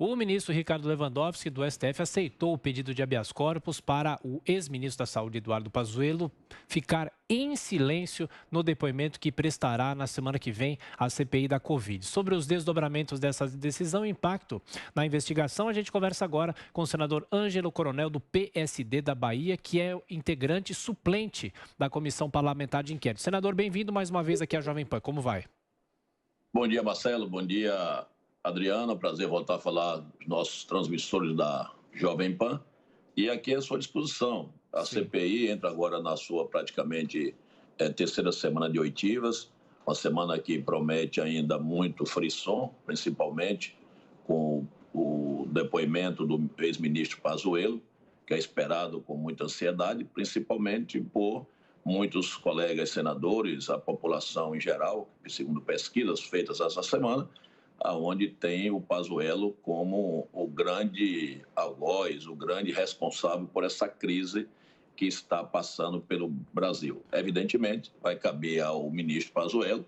O ministro Ricardo Lewandowski, do STF, aceitou o pedido de habeas corpus para o ex-ministro da Saúde, Eduardo Pazuello, ficar em silêncio no depoimento que prestará na semana que vem à CPI da Covid. Sobre os desdobramentos dessa decisão e impacto na investigação, a gente conversa agora com o senador Ângelo Coronel, do PSD da Bahia, que é integrante suplente da Comissão Parlamentar de Inquérito. Senador, bem-vindo mais uma vez aqui à Jovem Pan. Como vai? Bom dia, Marcelo. Bom dia, Adriana. Prazer voltar a falar dos nossos transmissores da Jovem Pan. E aqui à sua disposição. A CPI entra agora na sua praticamente terceira semana de oitivas, uma semana que promete ainda muito frisson, principalmente com o depoimento do ex-ministro Pazuello, que é esperado com muita ansiedade, principalmente por muitos colegas senadores, a população em geral, segundo pesquisas feitas essa semana, onde tem o Pazuello como o grande algoz, o grande responsável por essa crise que está passando pelo Brasil. Evidentemente, vai caber ao ministro Pazuello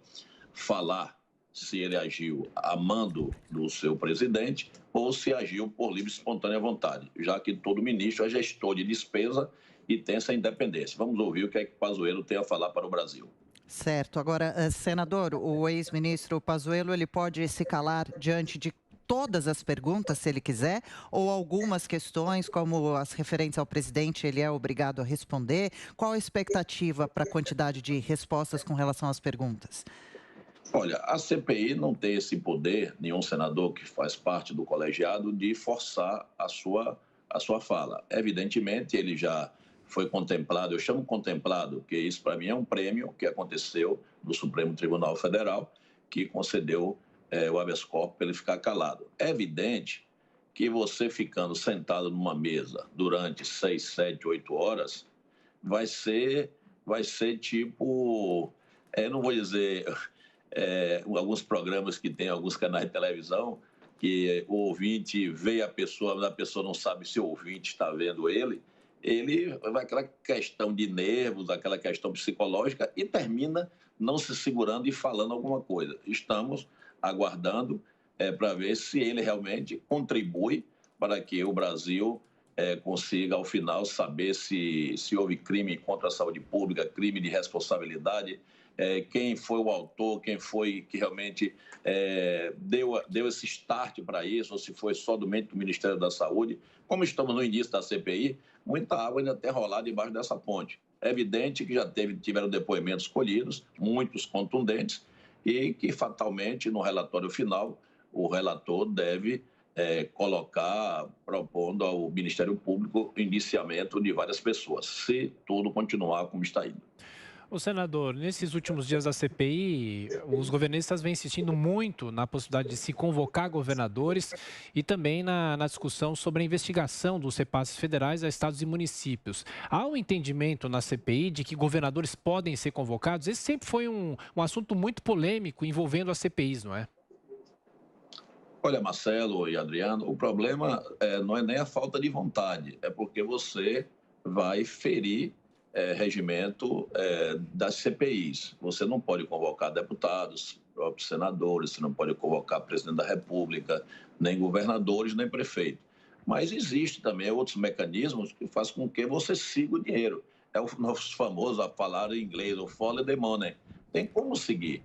falar se ele agiu a mando do seu presidente ou se agiu por livre e espontânea vontade, já que todo ministro é gestor de despesa e tem essa independência. Vamos ouvir o que é que Pazuello tem a falar para o Brasil. Certo. Agora, senador, o ex-ministro Pazuello, ele pode se calar diante de todas as perguntas, se ele quiser, ou algumas questões, como as referentes ao presidente, ele é obrigado a responder? Qual a expectativa para a quantidade de respostas com relação às perguntas? Olha, a CPI não tem esse poder, nenhum senador que faz parte do colegiado, de forçar a sua fala. Evidentemente, ele já foi contemplado, eu chamo contemplado, porque isso para mim é um prêmio que aconteceu no Supremo Tribunal Federal, que concedeu o habeas corpus para ele ficar calado. É evidente que você ficando sentado numa mesa durante 6, 7, 8 horas, vai ser tipo, não vou dizer, alguns programas que tem alguns canais de televisão, que o ouvinte vê a pessoa, mas a pessoa não sabe se o ouvinte está vendo ele vai aquela questão de nervos, aquela questão psicológica e termina não se segurando e falando alguma coisa. Estamos aguardando para ver se ele realmente contribui para que o Brasil consiga, ao final, saber se houve crime contra a saúde pública, crime de responsabilidade, quem foi o autor, quem foi que realmente deu esse start para isso, ou se foi só do Ministério da Saúde. Como estamos no início da CPI, muita água ainda tem rolado embaixo dessa ponte. É evidente que já tiveram depoimentos colhidos, muitos contundentes, e que fatalmente no relatório final o relator deve colocar, propondo ao Ministério Público, o indiciamento de várias pessoas, se tudo continuar como está indo. O senador, nesses últimos dias da CPI, os governistas vêm insistindo muito na possibilidade de se convocar governadores e também na discussão sobre a investigação dos repasses federais a estados e municípios. Há um entendimento na CPI de que governadores podem ser convocados? Esse sempre foi um assunto muito polêmico envolvendo as CPIs, não é? Olha, Marcelo e Adriano, o problema não é nem a falta de vontade, é porque você vai ferir regimento das CPIs. Você não pode convocar deputados, próprios senadores, você não pode convocar presidente da República, nem governadores, nem prefeito. Mas existe também outros mecanismos que fazem com que você siga o dinheiro. É o nosso famoso, a falar em inglês, o follow the money. Tem como seguir.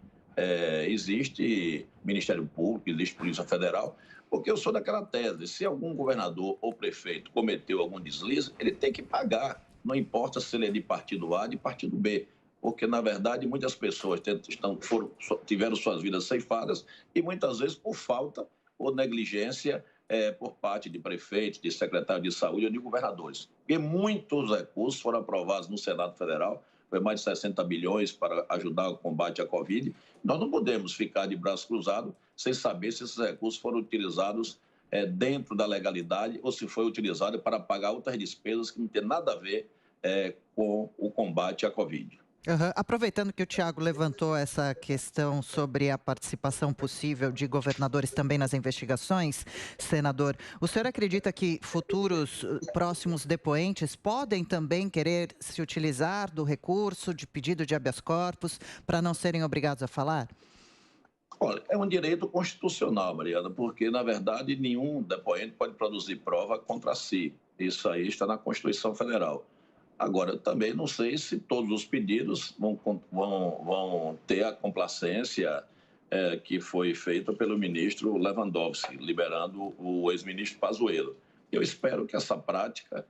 Existe Ministério Público, existe Polícia Federal, porque eu sou daquela tese, se algum governador ou prefeito cometeu algum deslize, ele tem que pagar, não importa se ele é de partido A ou de partido B, porque, na verdade, muitas pessoas tiveram suas vidas ceifadas e, muitas vezes, por falta ou negligência por parte de prefeitos, de secretários de saúde ou de governadores. E muitos recursos foram aprovados no Senado Federal, foi mais de 60 bilhões para ajudar o combate à Covid. Nós não podemos ficar de braço cruzado sem saber se esses recursos foram utilizados dentro da legalidade ou se foi utilizado para pagar outras despesas que não tem nada a ver com o combate à Covid. Uhum. Aproveitando que o Thiago levantou essa questão sobre a participação possível de governadores também nas investigações, senador, o senhor acredita que futuros próximos depoentes podem também querer se utilizar do recurso de pedido de habeas corpus para não serem obrigados a falar? Olha, é um direito constitucional, Mariana, porque, na verdade, nenhum depoente pode produzir prova contra si. Isso aí está na Constituição Federal. Agora, eu também não sei se todos os pedidos vão ter a complacência que foi feita pelo ministro Lewandowski, liberando o ex-ministro Pazuello. Eu espero que essa prática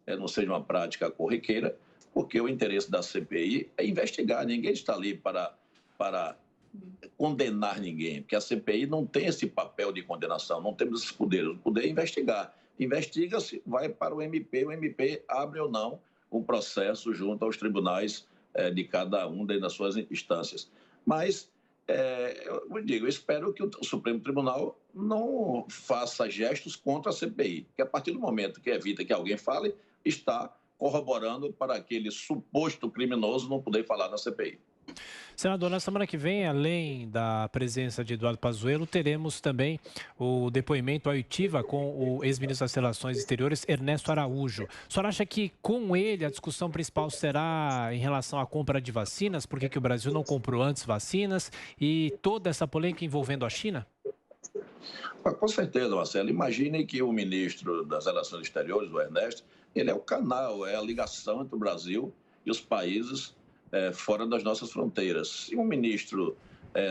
não seja uma prática corriqueira, porque o interesse da CPI é investigar. Ninguém está ali para condenar ninguém, porque a CPI não tem esse papel de condenação, não temos esse poder. O poder é investigar. Investiga-se, vai para o MP abre ou não o processo junto aos tribunais de cada um das suas instâncias. Mas, eu espero que o Supremo Tribunal não faça gestos contra a CPI, que a partir do momento que evita que alguém fale, está corroborando para aquele suposto criminoso não poder falar na CPI. Senador, na semana que vem, além da presença de Eduardo Pazuello, teremos também o depoimento à oitiva com o ex-ministro das Relações Exteriores, Ernesto Araújo. O senhor acha que com ele a discussão principal será em relação à compra de vacinas? Por que o Brasil não comprou antes vacinas? E toda essa polêmica envolvendo a China? Com certeza, Marcelo. Imagine que o ministro das Relações Exteriores, o Ernesto, ele é o canal, é a ligação entre o Brasil e os países fora das nossas fronteiras. Se um ministro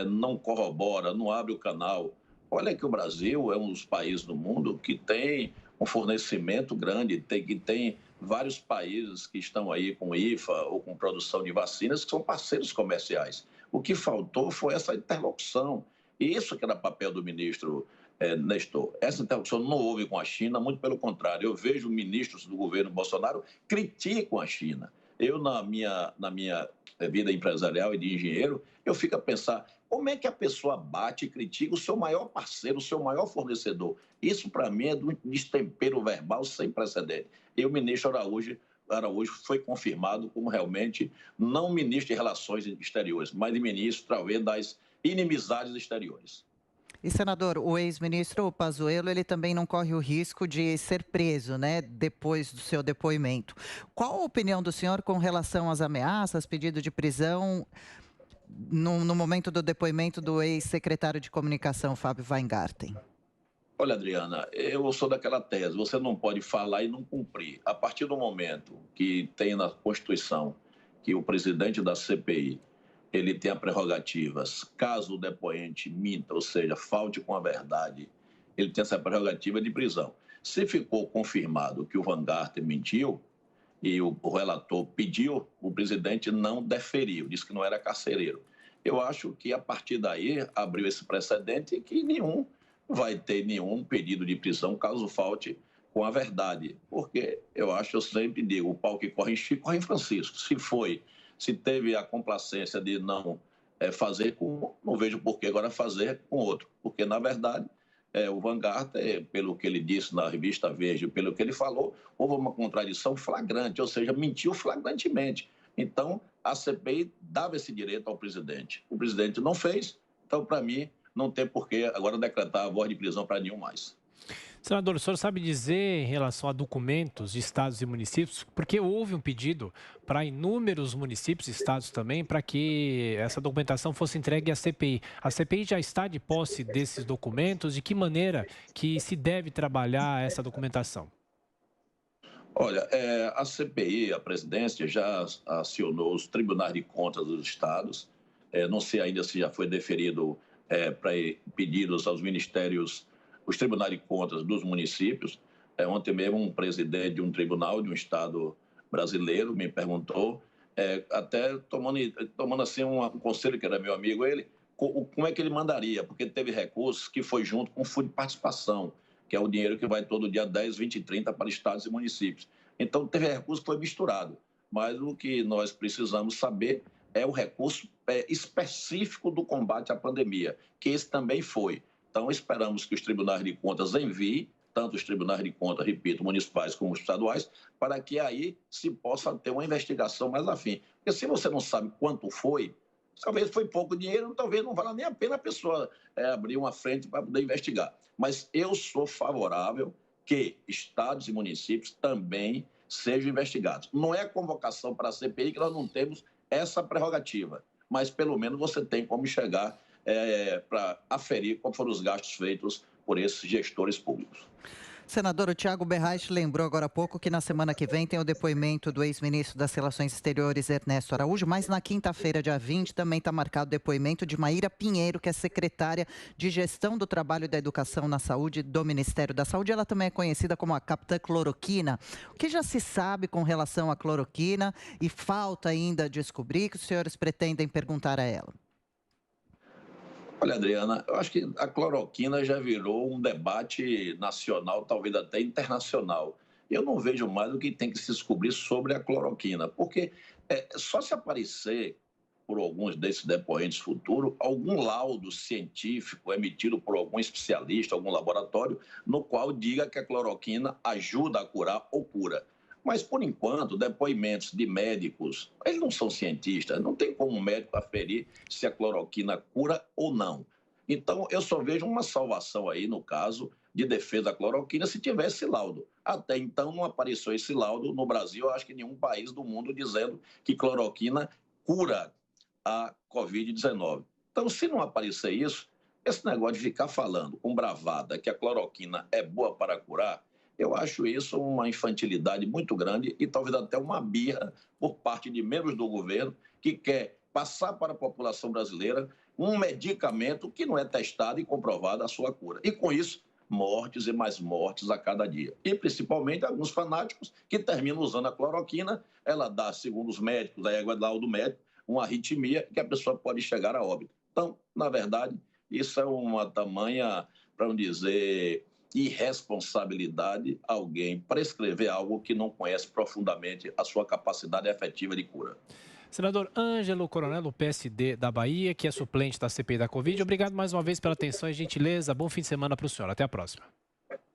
não corrobora, não abre o canal, olha que o Brasil é um dos países do mundo que tem um fornecimento grande, que tem vários países que estão aí com IFA ou com produção de vacinas que são parceiros comerciais. O que faltou foi essa interlocução. E isso que era papel do ministro Nestor. Essa interlocução não houve com a China, muito pelo contrário. Eu vejo ministros do governo Bolsonaro criticam a China. Eu, na minha vida empresarial e de engenheiro, eu fico a pensar como é que a pessoa bate e critica o seu maior parceiro, o seu maior fornecedor. Isso, para mim, é de um destempero verbal sem precedente. E o ministro Araújo foi confirmado como realmente não ministro de Relações Exteriores, mas de ministro, talvez, das inimizades exteriores. E, senador, o ex-ministro Pazuello, ele também não corre o risco de ser preso, né, depois do seu depoimento. Qual a opinião do senhor com relação às ameaças, pedido de prisão, no momento do depoimento do ex-secretário de Comunicação, Fábio Weingarten? Olha, Adriana, eu sou daquela tese, você não pode falar e não cumprir. A partir do momento que tem na Constituição que o presidente da CPI ele tem a prerrogativas, caso o depoente minta, ou seja, falte com a verdade, ele tem essa prerrogativa de prisão. Se ficou confirmado que o Weingarten mentiu e o relator pediu, o presidente não deferiu, disse que não era carcereiro. Eu acho que a partir daí abriu esse precedente que nenhum vai ter nenhum pedido de prisão caso falte com a verdade. Porque eu sempre digo, o pau que corre em Chico, corre em Francisco. Se teve a complacência de não fazer com um, não vejo por que agora fazer com outro. Porque, na verdade, o Weingarten, pelo que ele disse na revista Veja, pelo que ele falou, houve uma contradição flagrante, ou seja, mentiu flagrantemente. Então, a CPI dava esse direito ao presidente. O presidente não fez, então, para mim, não tem por que agora decretar a voz de prisão para nenhum mais. Senador, o senhor sabe dizer em relação a documentos de estados e municípios, porque houve um pedido para inúmeros municípios e estados também para que essa documentação fosse entregue à CPI. A CPI já está de posse desses documentos? De que maneira que se deve trabalhar essa documentação? Olha, a CPI, a presidência, já acionou os tribunais de contas dos estados. Não sei ainda se já foi deferido para pedidos aos ministérios, os tribunais de contas dos municípios. Ontem mesmo, um presidente de um tribunal de um estado brasileiro me perguntou, até tomando assim um conselho, que era meu amigo, ele, como é que ele mandaria, porque teve recursos que foi junto com o Fundo de Participação, que é o dinheiro que vai todo dia 10, 20 e 30 para estados e municípios. Então, teve recurso que foi misturado. Mas o que nós precisamos saber é o recurso específico do combate à pandemia, que esse também foi. Então, esperamos que os tribunais de contas enviem, tanto os tribunais de contas, repito, municipais como os estaduais, para que aí se possa ter uma investigação mais afim. Porque se você não sabe quanto foi, talvez foi pouco dinheiro, talvez não valha nem a pena a pessoa abrir uma frente para poder investigar. Mas eu sou favorável que estados e municípios também sejam investigados. Não é convocação para a CPI que nós não temos essa prerrogativa, mas pelo menos você tem como chegar para aferir quais foram os gastos feitos por esses gestores públicos. Senador, o Thiago Berraich lembrou agora há pouco que na semana que vem tem o depoimento do ex-ministro das Relações Exteriores, Ernesto Araújo, mas na quinta-feira, dia 20, também está marcado o depoimento de Maíra Pinheiro, que é secretária de Gestão do Trabalho e da Educação na Saúde do Ministério da Saúde. Ela também é conhecida como a Capitã Cloroquina. O que já se sabe com relação à cloroquina e falta ainda descobrir que os senhores pretendem perguntar a ela? Olha, Adriana, eu acho que a cloroquina já virou um debate nacional, talvez até internacional. Eu não vejo mais o que tem que se descobrir sobre a cloroquina, porque só se aparecer por alguns desses depoentes futuros algum laudo científico emitido por algum especialista, algum laboratório, no qual diga que a cloroquina ajuda a curar ou cura. Mas, por enquanto, depoimentos de médicos, eles não são cientistas, não tem como um médico aferir se a cloroquina cura ou não. Então, eu só vejo uma salvação aí, no caso, de defesa da cloroquina, se tivesse laudo. Até então, não apareceu esse laudo no Brasil, eu acho que nenhum país do mundo dizendo que cloroquina cura a Covid-19. Então, se não aparecer isso, esse negócio de ficar falando com bravada que a cloroquina é boa para curar, eu acho isso uma infantilidade muito grande e talvez até uma birra por parte de membros do governo que quer passar para a população brasileira um medicamento que não é testado e comprovado a sua cura. E com isso, mortes e mais mortes a cada dia. E principalmente alguns fanáticos que terminam usando a cloroquina, ela dá, segundo os médicos, a égua do médico, uma arritmia que a pessoa pode chegar a óbito. Então, na verdade, isso é uma tamanha, para não dizer irresponsabilidade, alguém prescrever algo que não conhece profundamente a sua capacidade efetiva de cura. Senador Ângelo Coronel, do PSD da Bahia, que é suplente da CPI da Covid. Obrigado mais uma vez pela atenção e gentileza. Bom fim de semana para o senhor. Até a próxima.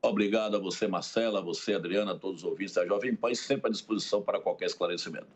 Obrigado a você, Marcela, a você, Adriana, a todos os ouvintes da Jovem Pan, sempre à disposição para qualquer esclarecimento.